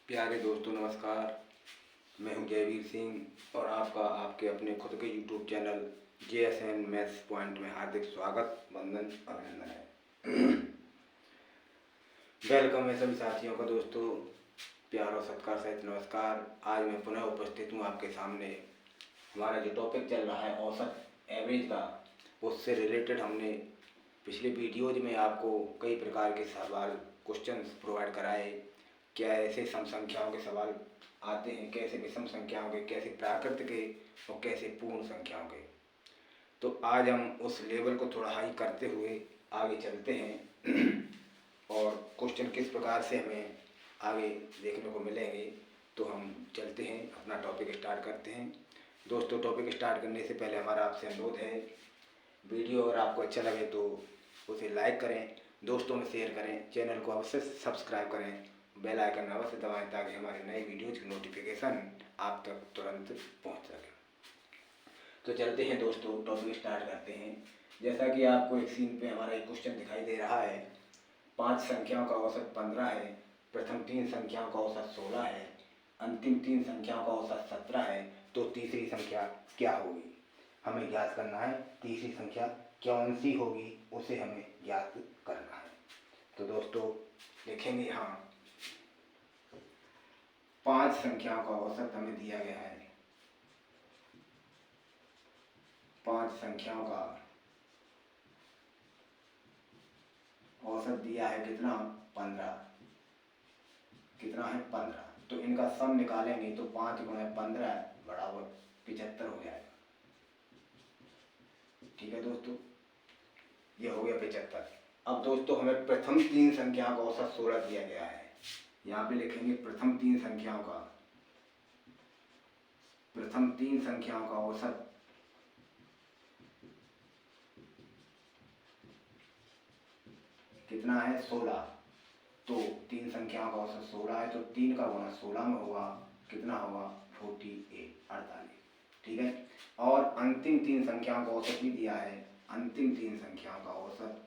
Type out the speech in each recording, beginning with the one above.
प्यारे दोस्तों नमस्कार। मैं हूं जयवीर सिंह और आपका आपके अपने खुद के YouTube channel JSN maths point में हार्दिक स्वागत, वंदन, अभिनंदन है। वेलकम है सभी साथियों का। दोस्तों प्यार और सत्कार सहित नमस्कार। आज मैं पुनः उपस्थित हूं आपके सामने। हमारा जो टॉपिक चल रहा है औसत एवरेज का, उससे रिलेटेड हमने पिछले वीडियोज में आपको कई प्रकार के सवाल क्वेश्चंस प्रोवाइड कराए। क्या ऐसे सम संख्याओं के सवाल आते हैं, कैसे विषम संख्याओं के, कैसे प्राकृत के और कैसे पूर्ण संख्याओं के। तो आज हम उस लेवल को थोड़ा हाई करते हुए आगे चलते हैं और क्वेश्चन किस प्रकार से हमें आगे देखने को मिलेंगे। तो हम चलते हैं, अपना टॉपिक स्टार्ट करते हैं। दोस्तों टॉपिक स्टार्ट करने से पहले हमारा आपसे अनुरोध है, वीडियो अगर आपको अच्छा लगे तो उसे लाइक करें, दोस्तों में शेयर करें, चैनल को अवश्य सब्सक्राइब करें, बेल आइकन अवश्य दबाएं ताकि हमारे नए वीडियोज़ की नोटिफिकेशन आप तक तुरंत पहुंच सके। तो चलते हैं दोस्तों, टॉपिक स्टार्ट करते हैं। जैसा कि आपको एक सीन पे हमारा एक क्वेश्चन दिखाई दे रहा है। 5 संख्याओं का औसत 15 है, प्रथम 3 संख्याओं का औसत 16 है, अंतिम 3 संख्याओं का औसत 17 है, तो तीसरी संख्या क्या होगी हमें ज्ञात करना है। तीसरी संख्या कौन सी होगी उसे हमें ज्ञात करना है। तो दोस्तों लिखेंगे यहाँ 5 संख्याओं का औसत हमें दिया गया है। 5 संख्याओं का औसत दिया है कितना, 15। कितना है, 15। तो इनका सम निकालेंगे तो 5 गुणा 15 बराबर 75 हो जाएगा। ठीक है दोस्तों, ये हो गया 75। अब दोस्तों हमें प्रथम 3 संख्याओं का औसत 16 दिया गया है। यहाँ पे लिखेंगे प्रथम 3 संख्याओं का, प्रथम 3 संख्याओं का औसत कितना है, 16। तो 3 संख्याओं का औसत 16 है, तो 3 का गुणा 16 में होगा, कितना होगा, 48। ठीक है। और अंतिम 3 संख्याओं का औसत भी दिया है। अंतिम 3 संख्याओं का औसत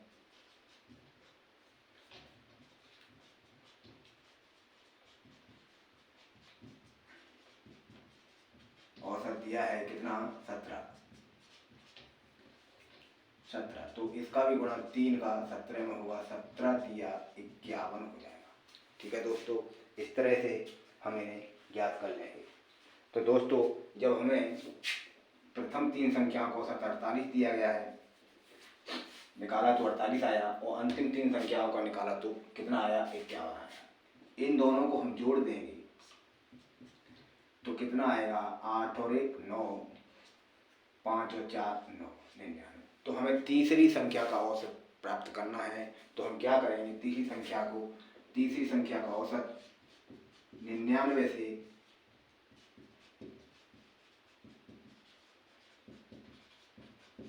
दिया है कितना, 17। तो इसका भी गुणा 3 का 17 में होगा, 17 दिया 51 हो जाएगा। ठीक है दोस्तों, इस तरह से हम इन्हें ज्ञात कर लेंगे। तो दोस्तों जब हमें प्रथम 3 संख्याओं को औसत 48 दिया गया है, निकाला तो 48 आया, और अंतिम 3 संख्याओं का निकाला तो कितना आया, 51 आया। इन दोनों को हम जोड़ देंगे तो कितना आएगा, 8 और 1 9, 5 और 4 9, 99। तो हमें तीसरी संख्या का औसत प्राप्त करना है। तो हम क्या करेंगे, तीसरी संख्या का औसत 99 से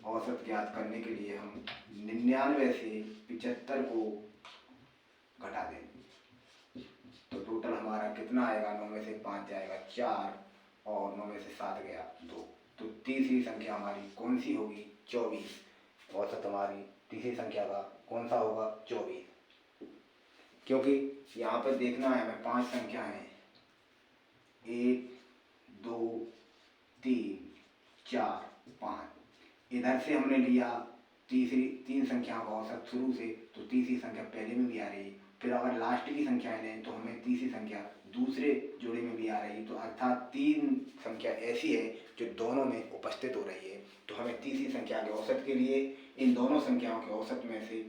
औसत ज्ञात करने के लिए हम 99 से 75 को घटा देंगे। तो टोटल हमारा कितना आएगा, 9 में से 5 जाएगा 4, और 9 में से 7 गया 2। तो तीसरी संख्या हमारी कौन सी होगी, 24। औसत हमारी तीसरी संख्या का कौन सा होगा, 24। क्योंकि यहाँ पर देखना है हमें 5 संख्या है, 1 2 3 4 5। इधर से हमने लिया तीसरी 3 संख्याओं का औसत शुरू से, तो तीसरी संख्या पहले में भी आ रही है। फिर अगर लास्ट की संख्याएं लें तो हमें तीसरी संख्या दूसरे जोड़े में भी आ रही है। तो अर्थात 3 संख्या ऐसी है जो दोनों में उपस्थित हो रही है। तो हमें तीसरी संख्या के औसत के लिए इन दोनों संख्याओं के औसत में से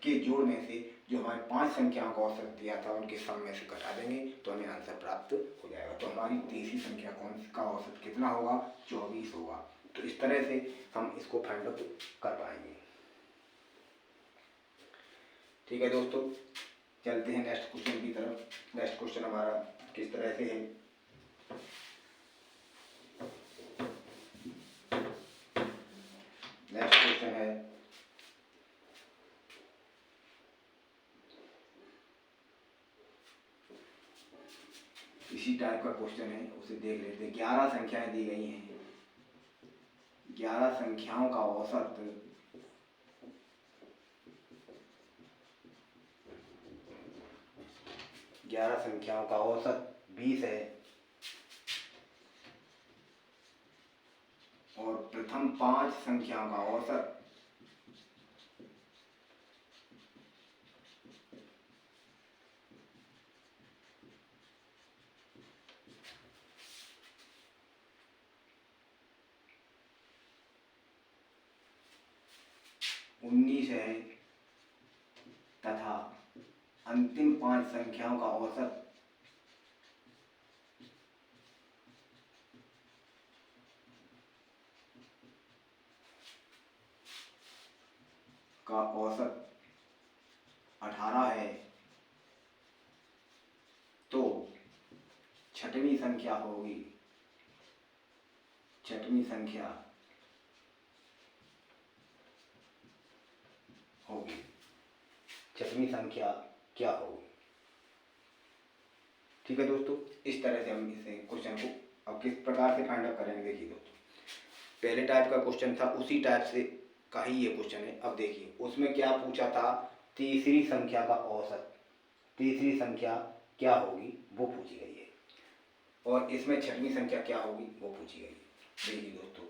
के जोड़ में से जो हमारे 5 संख्याओं का औसत दिया था उनके सम में से घटा देंगे तो हमें आंसर प्राप्त हो जाएगा। तो हमारी तीसरी संख्या कौन का औसत कितना होगा, 24 होगा। तो इस तरह से हम इसको फाइंड आउट कर पाएंगे। ठीक है दोस्तों, चलते हैं नेक्स्ट क्वेश्चन की तरफ। नेक्स्ट क्वेश्चन हमारा किस तरह से है, नेक्स्ट क्वेश्चन है इसी टाइप का क्वेश्चन है, उसे देख लेते हैं। 11 संख्याएं दी गई हैं, 11 संख्याओं का औसत 11 संख्याओं का औसत 20 है और प्रथम 5 संख्याओं का औसत 19 है तथा अंतिम 5 संख्याओं का औसत का औसत 18 है, तो छठवीं संख्या होगी, छठवीं संख्या होगी, छठवीं संख्या क्या होगी। ठीक है दोस्तों, इस तरह से हम इसे क्वेश्चन को अब किस प्रकार से फाइंड आउट करेंगे। देखिए दोस्तों, पहले टाइप का क्वेश्चन था, उसी टाइप से का ही ये क्वेश्चन है। अब देखिए उसमें क्या पूछा था, तीसरी संख्या का औसत, तीसरी संख्या क्या होगी वो पूछी गई है, और इसमें छठवीं संख्या क्या होगी वो पूछी गई है। देखिए दोस्तों,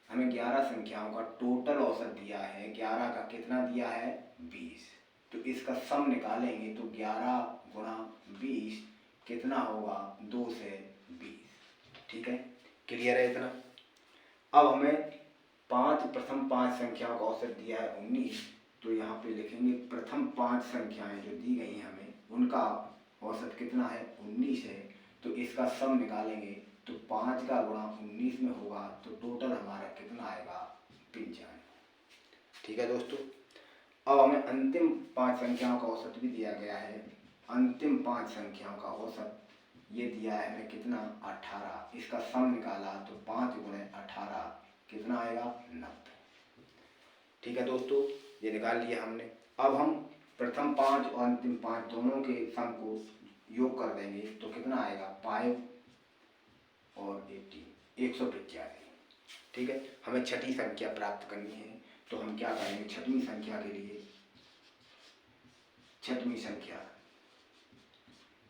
हमें 11 संख्याओं का टोटल औसत दिया है, 11 का कितना दिया है 20, तो इसका सम निकालेंगे तो 11 गुणा 20 कितना होगा 2 से 20। ठीक है, क्लियर है इतना। अब हमें प्रथम 5 संख्याओं का औसत दिया है 19, तो यहाँ पे लिखेंगे प्रथम 5 संख्याएं जो दी गई हैं हमें उनका औसत कितना है 19 है, तो इसका सम निकालेंगे तो 5 का गुणा 19 में होगा, तो टोटल हमारा कितना आएगा 95। ठीक है दोस्तों, अब हमें अंतिम 5 संख्याओं का औसत भी दिया गया है, अंतिम 5 संख्याओं का औसत ये दिया है हमें कितना 18, इसका सम निकाला तो 5 गुणे 18 कितना आएगा 90। ठीक है दोस्तों, ये निकाल लिया हमने। अब हम प्रथम 5 और अंतिम 5 दोनों के सम को योग कर देंगे तो कितना आएगा 5 और 18 185। ठीक है, हमें छठी संख्या प्राप्त करनी है, तो हम क्या करेंगे, छठवीं संख्या के लिए छठवीं संख्या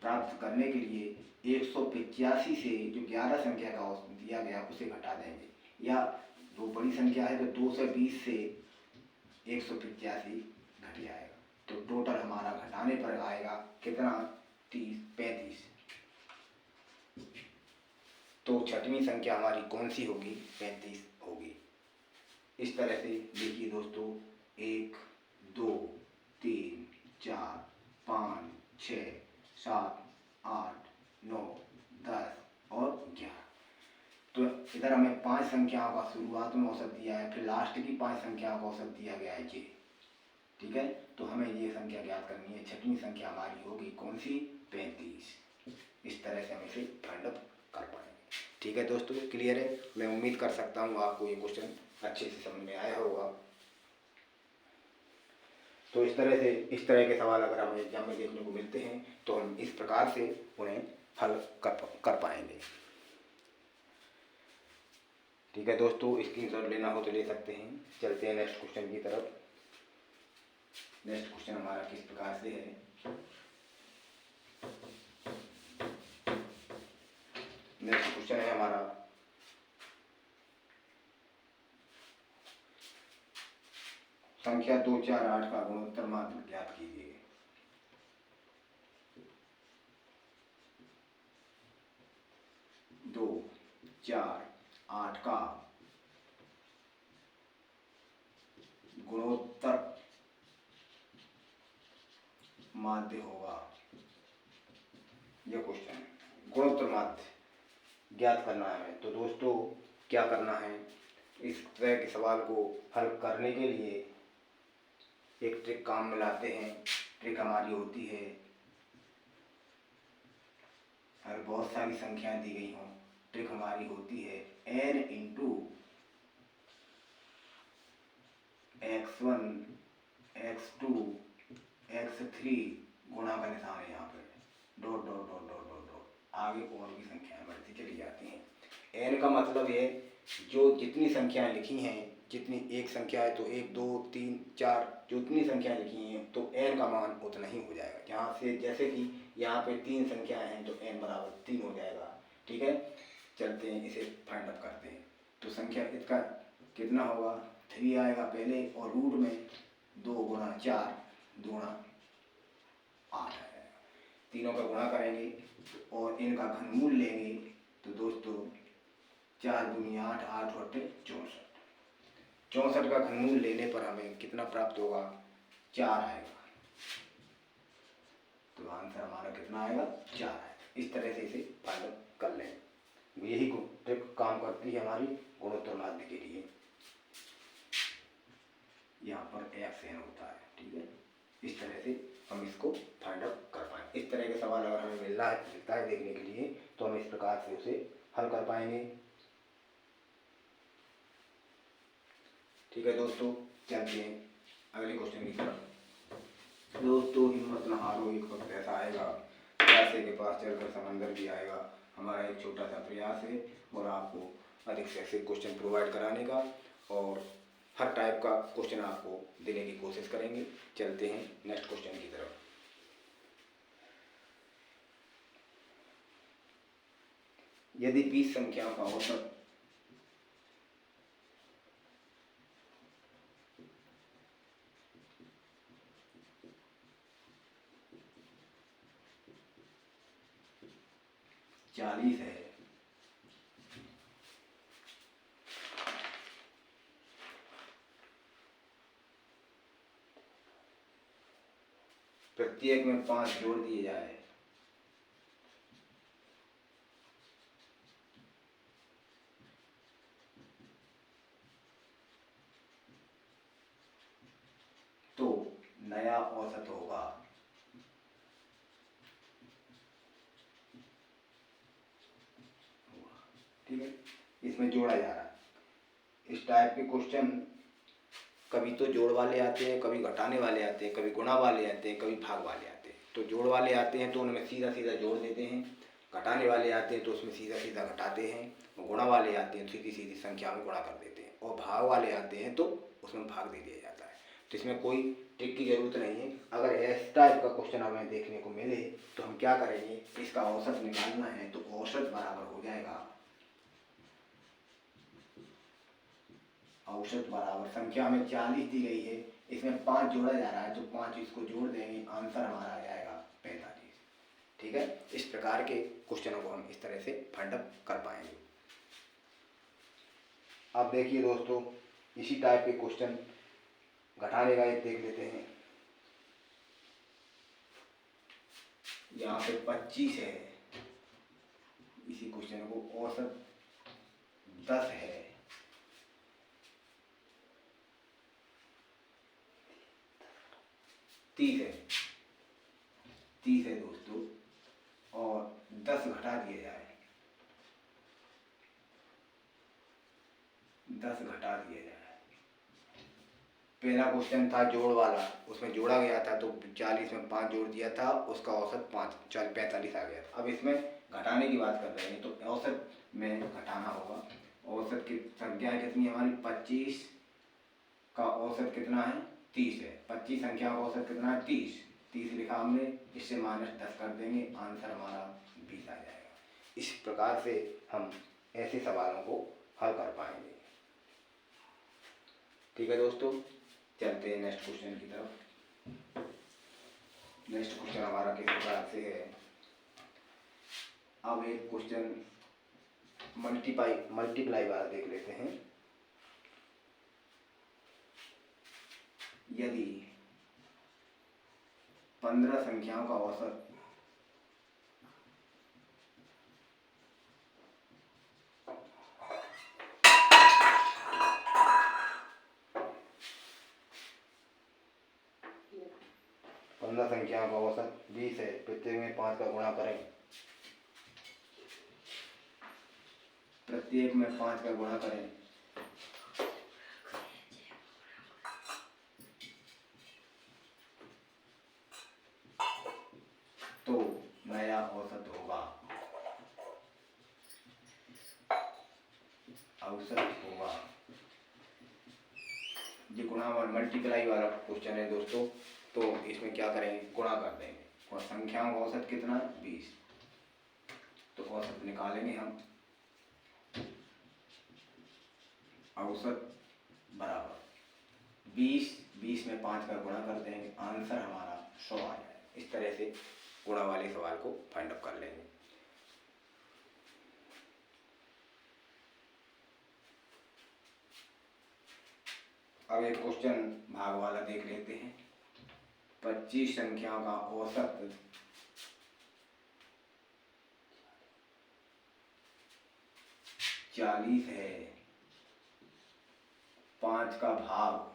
प्राप्त करने के लिए 185 से जो 11 संख्या का दिया गया उसे घटा देंगे, या जो बड़ी संख्या है तो 220 से 185 घट जाएगा, तो टोटल हमारा घटाने पर आएगा कितना 35। तो छठवीं संख्या हमारी कौन सी होगी 35 होगी। इस तरह से देखिए दोस्तों, 1 2 3 4 5 6 7 8 9 10 और 11। तो इधर हमें 5 संख्याओं का शुरुआत में औसत दिया है, फिर लास्ट की 5 संख्याओं का औसत दिया गया है ये। ठीक है, तो हमें ये संख्या ज्ञात करनी है, छठवीं संख्या हमारी होगी कौन सी 35। इस तरह से हम इसे फाइंड आउट कर पाएंगे। ठीक है दोस्तों, क्लियर है। मैं उम्मीद कर सकता हूँ आपको ये क्वेश्चन अच्छे से समझ में आया होगा। तो इस तरह के सवाल अगर हमें एग्जाम में देखने को मिलते हैं तो हम इस प्रकार से उन्हें हल कर पाएंगे। ठीक है दोस्तों, स्क्रीनशॉट लेना हो तो ले सकते हैं। चलते हैं नेक्स्ट क्वेश्चन की तरफ। नेक्स्ट क्वेश्चन हमारा किस प्रकार से है, नेक्स्ट क्वेश्चन है हमारा संख्या 2 4 8 का गुणोत्तर माध्य ज्ञात कीजिए। 2 4 8 का गुणोत्तर माध्य होगा, यह क्वेश्चन है। गुणोत्तर माध्य ज्ञात करना है। तो दोस्तों क्या करना है, इस तरह के सवाल को हल करने के लिए एक ट्रिक काम में लाते हैं। ट्रिक हमारी होती है, अगर बहुत सारी संख्याएं दी गई हों, ट्रिक हमारी होती है n into x1 x2 x3 गुणा का निशान है यहाँ पे, dot dot dot dot dot dot, आगे और भी संख्याएं बढ़ती चली जाती हैं। n का मतलब है जो जितनी संख्याएं लिखी हैं जितनी एक संख्या है तो 1 2 3 4 जितनी संख्या लिखी हैं तो n का मान उतना ही हो जाएगा। यहाँ से जैसे कि यहाँ पे 3 संख्याएं हैं तो n बराबर 3 हो जाएगा। ठीक है, चलते हैं इसे फाइंड आउट करते हैं। तो संख्या इसका कितना होगा, 3 आएगा पहले और रूट में 2 गुणा 4 गुणा 8 आएगा। तीनों का गुणा करेंगे और इनका घनमूल लेंगे तो दोस्तों 4 दूनी 8 8 और 64। 64 का घनमूल लेने पर हमें कितना प्राप्त होगा, 4 आएगा। तो आंसर हमारा कितना आएगा, 4 आएगा। इस तरह से इसे फाइंड आउट कर लें। यही ट्रिक काम करती है हमारी गुणोत्तर माध्य के लिए। यहाँ पर xn होता है। ठीक है, इस तरह से हम इसको फाइंड आउट कर पाएंगे। इस तरह के सवाल अगर हमें मिलता है देखने के लिए तो हम इस प्रकार से उसे हल कर पाएंगे। ठीक है दोस्तों, चलते हैं अगले क्वेश्चन की तरफ। दोस्तों हिम्मत न हारो, एक वक्त ऐसा आएगा प्यासे के पास चलकर समंदर भी आएगा। हमारा एक छोटा सा प्रयास है और आपको अधिक से अधिक क्वेश्चन प्रोवाइड कराने का और हर टाइप का क्वेश्चन आपको देने की कोशिश करेंगे। चलते हैं नेक्स्ट क्वेश्चन की तरफ। यदि 20 संख्याओं का औसत चालीस है प्रत्येक में 5 जोड़ दिए जाए तो नया औसत होगा। ठीक है, इसमें जोड़ा जा रहा है। इस टाइप के क्वेश्चन कभी तो जोड़ वाले आते हैं, कभी घटाने वाले आते हैं, कभी गुणा वाले आते हैं, कभी भाग वाले आते हैं। तो जोड़ वाले आते हैं तो उनमें सीधा सीधा जोड़ देते हैं, घटाने वाले आते हैं तो उसमें सीधा सीधा घटाते हैं, गुणा वाले आते हैं सीधी सीधी संख्या में गुणा कर देते हैं, और भाग वाले आते हैं तो उसमें भाग दे दिया जाता है। तो इसमें कोई ट्रिक की जरूरत नहीं है। अगर इस टाइप का क्वेश्चन हमें देखने को मिले तो हम क्या करेंगे, इसका औसत निकालना है तो औसत बराबर हो जाएगा, औसत बराबर संख्या में 40 दी गई है, इसमें 5 जोड़ा जा रहा है तो 5 इसको जोड़ देंगे, आंसर हमारा आ जाएगा 45। ठीक है, इस प्रकार के क्वेश्चनों को हम इस तरह से फाइंड आउट कर पाएंगे। अब देखिए दोस्तों, इसी टाइप के क्वेश्चन घटाने का एक देख लेते हैं। यहाँ पे 25 है, इसी क्वेश्चन को औसत 10 है, तीस है दोस्तों, और 10 घटा दिए जाए, 10 घटा दिए जाए। पहला क्वेश्चन था जोड़ वाला, उसमें जोड़ा गया था तो 40 में 5 जोड़ दिया था, उसका औसत 45 आ गया था। अब इसमें घटाने की बात कर रहे हैं तो औसत में घटाना होगा। औसत की संख्या कितनी है हमारी, 25 का औसत कितना है, 30 है। 25 संख्या का औसत कितना है, 30 लिखा हमने, इससे -10 कर देंगे, आंसर हमारा 20 आ जाएगा। इस प्रकार से हम ऐसे सवालों को हल कर पाएंगे। ठीक है दोस्तों, चलते हैं नेक्स्ट क्वेश्चन की तरफ। नेक्स्ट क्वेश्चन हमारा किस प्रकार से है। अब एक क्वेश्चन मल्टीप्लाई वाला देख लेते हैं। यदि 15 संख्याओं का औसत संख्याओं का औसत 20 है, प्रत्येक में 5 का गुणा करें, प्रत्येक में 5 का गुणा करें तो नया औसत होगा, औसत होगा ये गुणा और मल्टीप्लाई वाला क्वेश्चन है दोस्तों। तो इसमें क्या करेंगे, गुणा कर देंगे और संख्याओं का औसत कितना है 20। तो औसत निकालेंगे हम, औसत बराबर 20 में 5 का गुणा कर देंगे, आंसर हमारा 100 आ जाए। इस तरह से गुणा वाले सवाल को फाइंड अप कर लेंगे। अब एक क्वेश्चन भाग वाला देख लेते हैं। 25 संख्याओं का औसत 40 है, 5 का भाग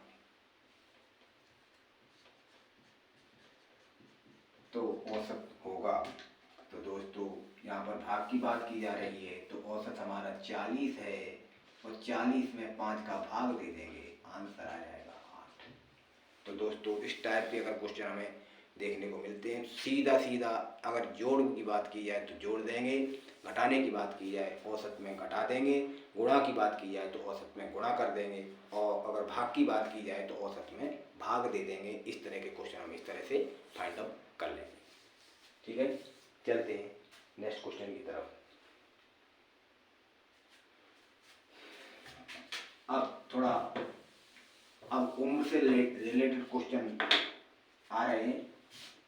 तो औसत होगा। तो दोस्तों यहाँ पर भाग की बात की जा रही है, तो औसत हमारा 40 है और 40 में 5 का भाग दे देंगे, आंसर आ जाएगा 8। तो दोस्तों इस टाइप के अगर क्वेश्चन हमें देखने को मिलते हैं, सीधा सीधा अगर जोड़ की बात की जाए तो जोड़ देंगे, घटाने की बात की जाए औसत में घटा देंगे, गुणा की बात की जाए तो औसत में गुणा कर देंगे, और अगर भाग की बात की जाए तो औसत में भाग दे देंगे। इस तरह के क्वेश्चन हम इस तरह से फाइंड आउट कर लेंगे। ठीक है, चलते हैं नेक्स्ट क्वेश्चन की तरफ। अब उम्र से रिलेटेड क्वेश्चन आ रहे हैं।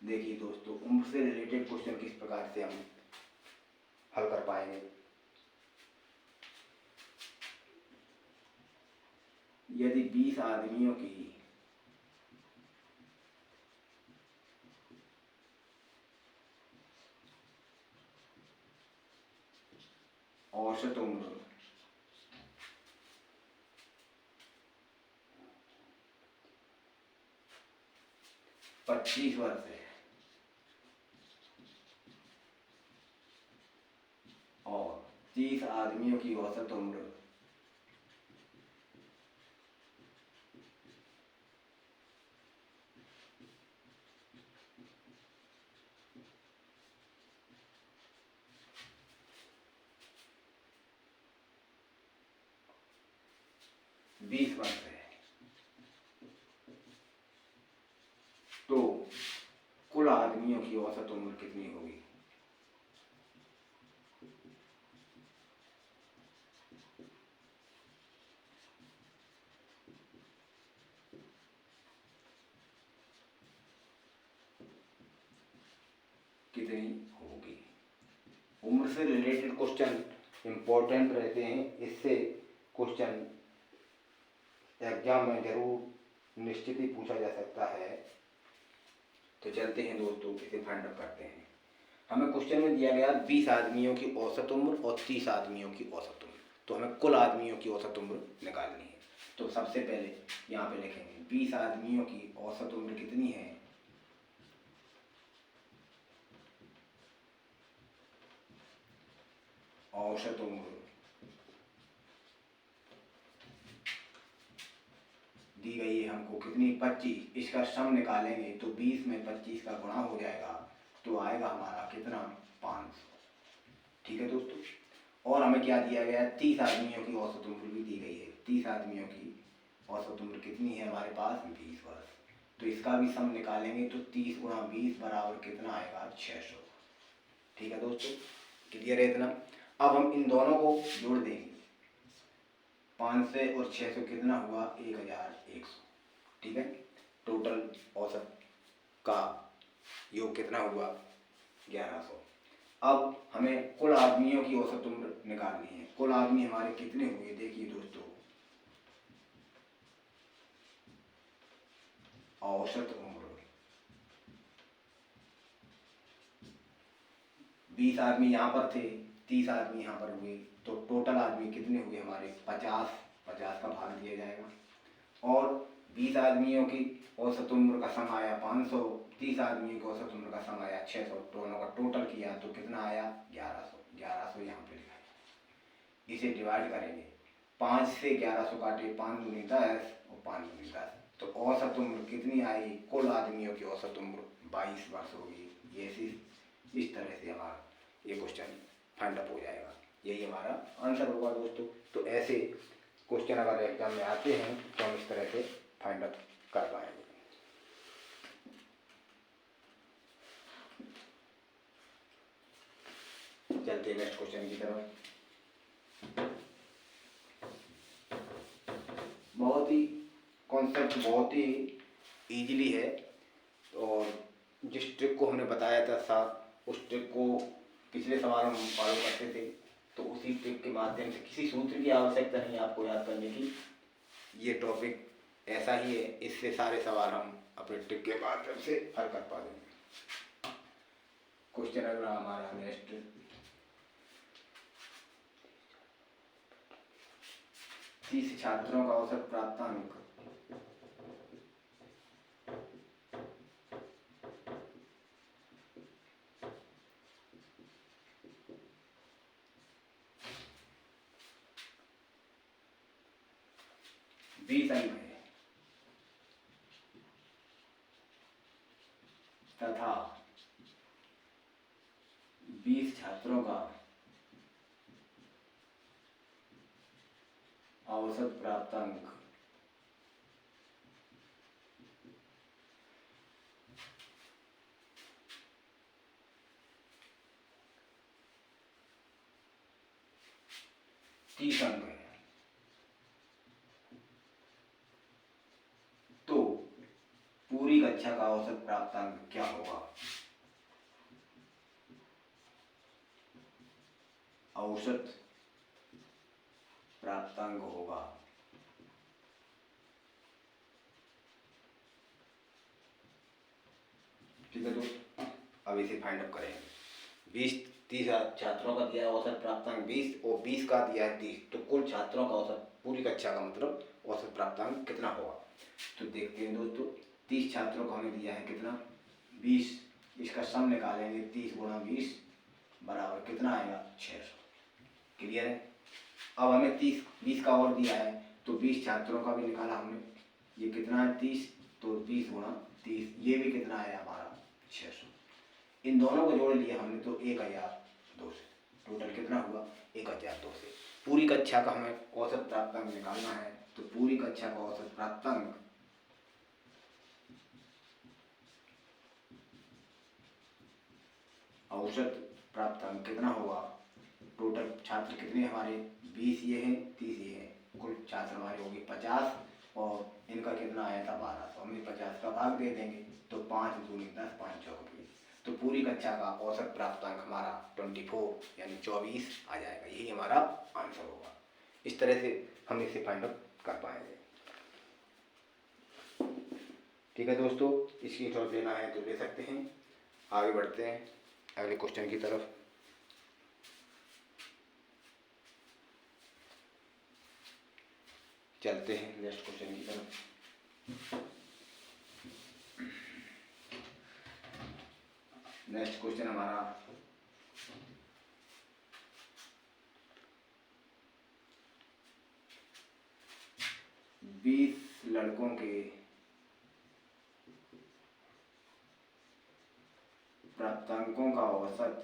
देखिए दोस्तों, उम्र से रिलेटेड क्वेश्चन किस प्रकार से हम हल कर पाएंगे। यदि 20 आदमियों की औसत उम्र 25 वर्ष है और 30 आदमियों की औसत उम्र 20 वर्ष है, तो कुल आदमियों की औसत उम्र कितनी होगी। कितनी होगी। उम्र से रिलेटेड क्वेश्चन इम्पोर्टेंट रहते हैं, इससे क्वेश्चन एग्जाम में जरूर निश्चित ही पूछा जा सकता है। तो चलते हैं दोस्तों, इसे फाइंड आउट करते हैं। हमें क्वेश्चन में दिया गया 20 आदमियों की औसत उम्र और 30 आदमियों की औसत उम्र, तो हमें कुल आदमियों की औसत उम्र निकालनी है। तो सबसे पहले यहाँ पे लिखेंगे 20 आदमियों की औसत उम्र कितनी है, औसत उम्र दी गई है हमको कितनी 25। इसका सम निकालेंगे तो 20 में 25 का गुणा हो जाएगा, तो आएगा हमारा कितना 500। ठीक है दोस्तों, और हमें क्या दिया गया है, 30 आदमियों की औसत उम्र भी दी गई है। 30 आदमियों की औसत उम्र कितनी है हमारे पास 20 वर्ष। तो इसका भी सम निकालेंगे तो 30 गुणा 20 बराबर कितना आएगा 600। ठीक है दोस्तों, क्लियर है इतना। अब हम इन दोनों को जोड़ देंगे, 500 और 600 कितना हुआ 1100। ठीक है, टोटल औसत का योग कितना हुआ 1100। अब हमें कुल आदमियों की औसत उम्र निकालनी है। कुल आदमी हमारे कितने हुए, देखिए दोस्तों, औसत उम्र 20 आदमी यहाँ पर थे, 30 आदमी यहाँ पर हुए, तो टोटल आदमी कितने हुए हमारे 50। 50 का भाग दिया जाएगा और 20 आदमियों की औसत उम्र का सम आया 500, 30 आदमियों की औसत उम्र का सम आया 600, दोनों का टोटल किया तो कितना आया 1100। 1100 यहाँ पे लिखा है। इसे डिवाइड करेंगे, 5 से 1100 काटे, 5 दूनी 10 और 5 दूनी 10, तो औसत उम्र कितनी आई, कुल आदमियों की औसत उम्र 22 वर्ष होगी। ये इस तरह से हमारा ये क्वेश्चन फाइंड अप हो जाएगा, यही हमारा आंसर होगा दोस्तों। तो ऐसे क्वेश्चन अगर एग्जाम में आते हैं तो हम इस तरह से फाइंड आउट कर पाएंगे। चलते हैं नेक्स्ट क्वेश्चन की तरफ। बहुत ही कॉन्सेप्ट बहुत ही इजीली है, और जिस ट्रिक को हमने बताया था उस ट्रिक को पिछले सवाल में हम फॉलो करते थे, तो उसी ट्रिक के माध्यम से किसी सूत्र की आवश्यकता नहीं है आपको याद करने की। ये टॉपिक ऐसा ही है, इससे सारे सवाल हम अपने ट्रिक के माध्यम से हल कर पा देंगे। क्वेश्चन अगला हमारा नेक्स्ट, 30 छात्रों का औसत प्राप्तांक 20 अंक है तथा 20 छात्रों का औसत प्राप्तांक 30 अंक है, तो पूरी कक्षा का औसत प्राप्तांक क्या होगा? औसत प्राप्तांक होगा ठीक है दोस्त। अब इसे फाइंड आउट करें। 30 छात्रों का दिया है औसत प्राप्तांक 20 और 20 का दिया है 30, तो कुल छात्रों का औसत पूरी कक्षा का मतलब औसत प्राप्तांक कितना होगा? तो देखते हैं दोस्तों, 30 छात्रों को हमें दिया है कितना 20, इसका सम निकालेंगे 30 गुणा 20 बराबर कितना आएगा 600। क्लियर है। अब हमें 20 का और दिया है, तो 20 छात्रों का भी निकाला हमने, ये कितना है 30, तो 20 गुणा 30 ये भी कितना है हमारा 600। इन दोनों को जोड़ लिया हमने तो 1002 से, टोटल कितना हुआ 1002 से। पूरी कक्षा का हमें औसत प्राप्तांक निकालना है, तो पूरी कक्षा का औसत प्राप्तांक कितना होगा? टोटल छात्र कितने हमारे 20 ये हैं 30 ये हैं, कुल छात्र हमारे होंगे 50, और इनका कितना आया था 1200, हम 50 का भाग दे देंगे तो 5 दूनी 10 5 चौक 20, तो पूरी कक्षा का औसत प्राप्तांक हमारा 24 यानी 24 आ जाएगा। यही हमारा आंसर होगा। इस तरह से हम इसे फाइंड आउट कर पाएंगे। ठीक है दोस्तों, इसकी थोड़ा लेना है तो ले सकते हैं। आगे बढ़ते हैं अगले क्वेश्चन की तरफ। चलते हैं नेक्स्ट क्वेश्चन की तरफ। नेक्स्ट क्वेश्चन हमारा बीस लड़कों के प्राप्तांकों का औसत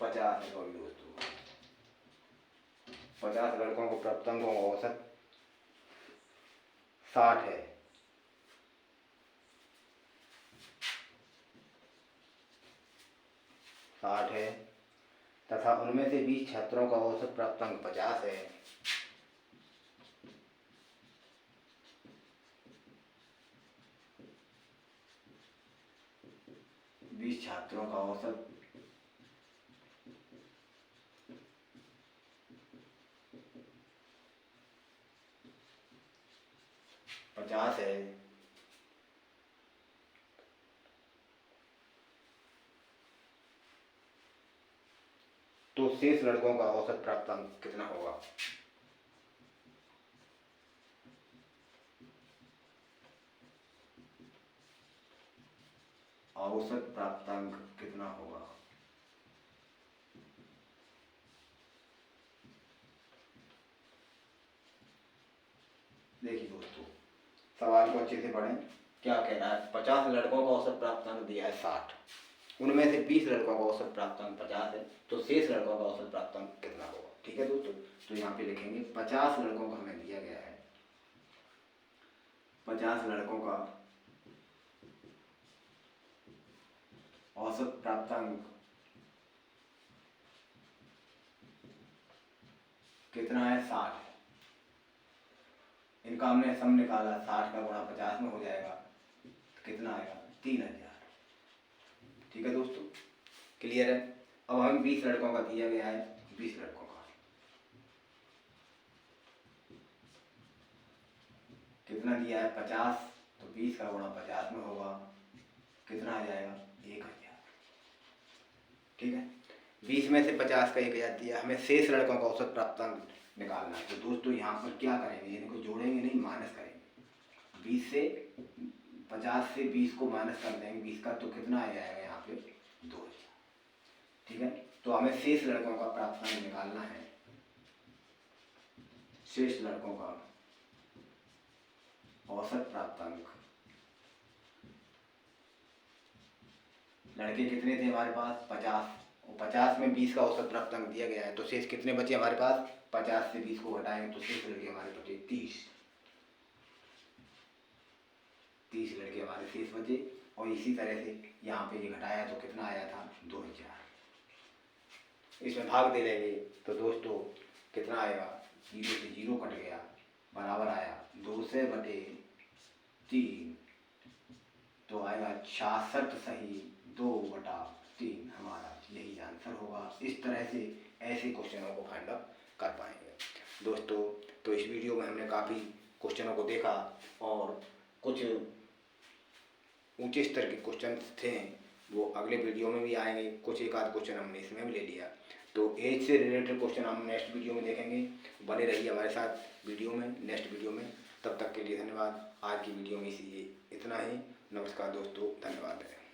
50 है। सॉरी दोस्तों, 50 लड़कों को प्राप्तांकों का औसत 60 है। 60 है तथा उनमें से 20 छात्रों का औसत प्राप्तांक 50 है। 20 छात्रों का औसत 50 है, तो शेष लड़कों का औसत प्राप्तांक कितना होगा? औसत प्राप्तांक कितना होगा? देखिए दोस्तों, सवाल को अच्छे से पढ़ें, क्या कह रहा है, 50 लड़कों का औसत प्राप्तांक दिया है 60, उनमें से 20 लड़कों का औसत प्राप्तांक 50 है, तो शेष लड़कों का औसत प्राप्तांक कितना होगा। ठीक है दोस्तों, तो यहाँ पे लिखेंगे 50 लड़कों का हमें दिया गया है, 50 लड़कों का औसत प्राप्तांक कितना है, 60 है। इनका हमने सम निकाला, 60 का गुणा 50 में हो जाएगा, कितना आएगा, 3000। ठीक है दोस्तों, क्लियर है। अब हमें 20 लड़कों का दिया गया है, 20 लड़कों का कितना दिया है, 50, तो 20 का गुणा 50 में होगा, कितना आ जाएगा, 1000। ठीक है, 20 में से 50 का 1000 दिया, हमें शेष लड़कों का औसत प्राप्तांक निकालना है। तो दोस्तों यहाँ पर क्या करेंगे, इनको जोड़ेंगे नहीं, माइनस करेंगे। 20 से 50 से 20 को माइनस कर देंगे 20 का, तो कितना आ जाएगा यहाँ पे, 2000। ठीक है, तो हमें शेष लड़कों का प्राप्तांक निकालना है, शेष लड़कों का औसत प्राप्तांक। लड़के कितने थे हमारे पास, 50, और 50 में 20 का औसत प्राप्तांक दिया गया है, तो शेष कितने बचे हमारे पास, 50 से 20 को घटाएंगे तो शेष लड़के हमारे बचे 30 लड़के हमारे शेष बचे। और इसी तरह से यहाँ पे ये घटाया तो कितना आया था, 2000। इसमें भाग दे लेंगे तो दोस्तों कितना आएगा, 0 से 0 कट गया, बराबर आया 200/3, तो आएगा 66 सही 2/3, हमारा यही आंसर होगा। इस तरह से ऐसे क्वेश्चनों को फाइंड आउट कर पाएंगे दोस्तों। तो इस वीडियो में हमने काफ़ी क्वेश्चनों को देखा और कुछ ऊंचे स्तर के क्वेश्चन थे, वो अगले वीडियो में भी आएंगे, कुछ एक आध क्वेश्चन हमने इसमें भी ले लिया। तो एज से रिलेटेड क्वेश्चन हम नेक्स्ट वीडियो में देखेंगे, बने रहिए हमारे साथ वीडियो में, नेक्स्ट वीडियो में। तब तक के लिए धन्यवाद। आज की वीडियो में इतना ही। नमस्कार दोस्तों, धन्यवाद है।